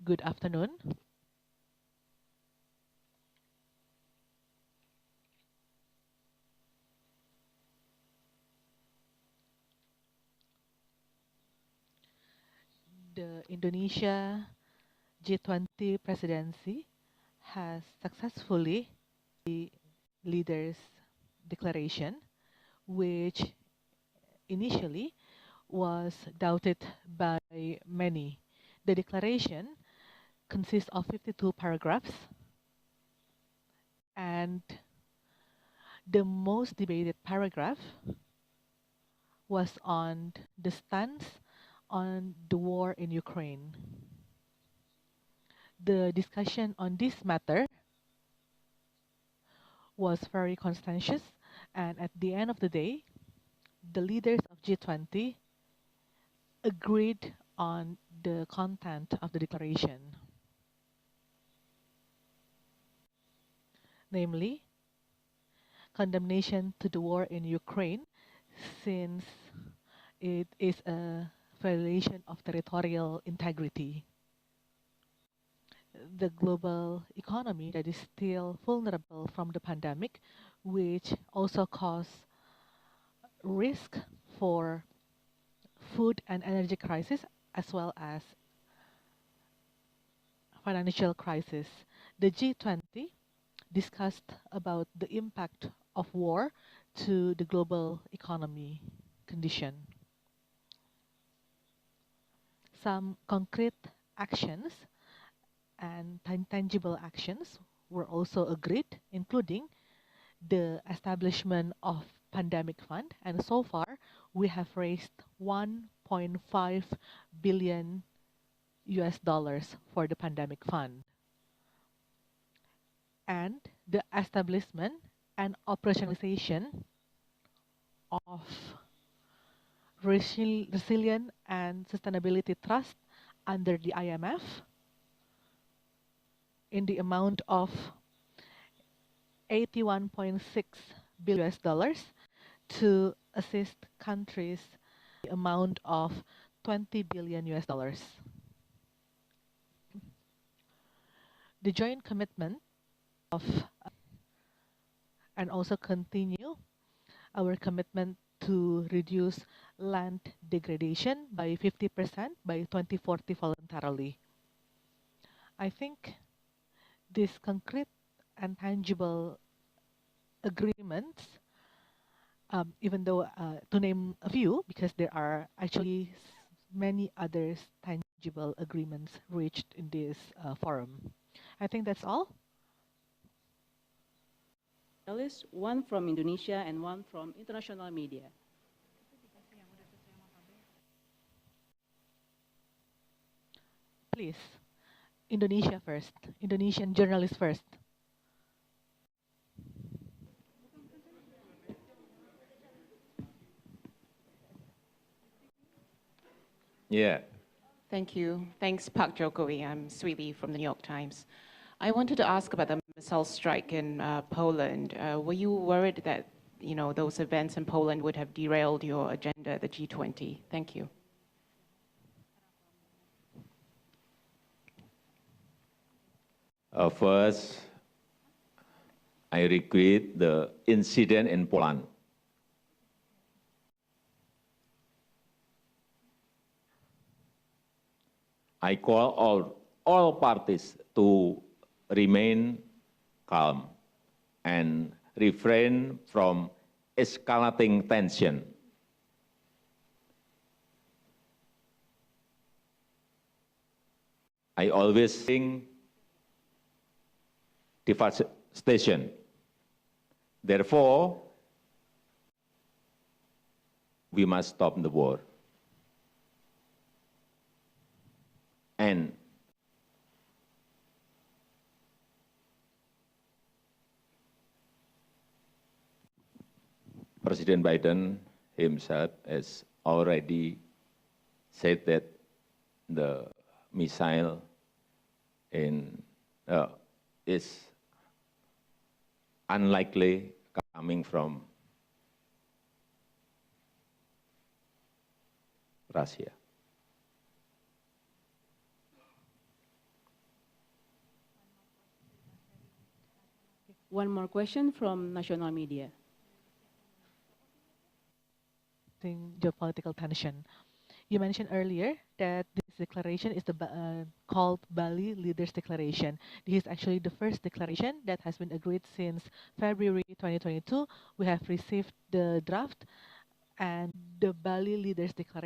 Good afternoon. The Indonesia G20 presidency has successfully the leaders' declaration, which initially was doubted by many. The declaration consists of 52 paragraphs, and the most debated paragraph was on the stance on the war in Ukraine. The discussion on this matter was very contentious, and at the end of the day, the leaders of G20 agreed on the content of the declaration, namely condemnation to the war in Ukraine, since it is a violation of territorial integrity. The global economy that is still vulnerable from the pandemic, which also cause risk for food and energy crisis as well as financial crisis. The G20 discussed about the impact of war to the global economy condition. Some concrete actions and tangible actions were also agreed, including the establishment of pandemic fund, and so far we have raised 1.5 billion US dollars for the pandemic fund, and the establishment and operationalization of Resilient and Sustainability Trust under the IMF in the amount of 81.6 billion US dollars to assist countries the amount of 20 billion US dollars. The joint commitment of and also continue our commitment to reduce land degradation by 50% by 2040 voluntarily. I think these concrete and tangible agreements, even though to name a few, because there are actually many other tangible agreements reached in this forum. I think that's all. One from Indonesia and one from international media. Please, Indonesia first. Indonesian journalists first. Yeah. Thank you. Thanks, Pak Jokowi. I'm Sweetie from the New York Times. I wanted to ask about the missile strike in Poland. Were you worried that those events in Poland would have derailed your agenda at the G20? Thank you. First, I regret the incident in Poland. I call all parties to remain calm and refrain from escalating tension. I always think devastation. Therefore, we must stop the war. And President Biden himself has already said that the missile is unlikely coming from Russia. One more question from national media. Geopolitical tension. You mentioned earlier that this declaration is called Bali Leaders Declaration. This is actually the first declaration that has been agreed since February 2022. We have received the draft, and the Bali Leaders Declaration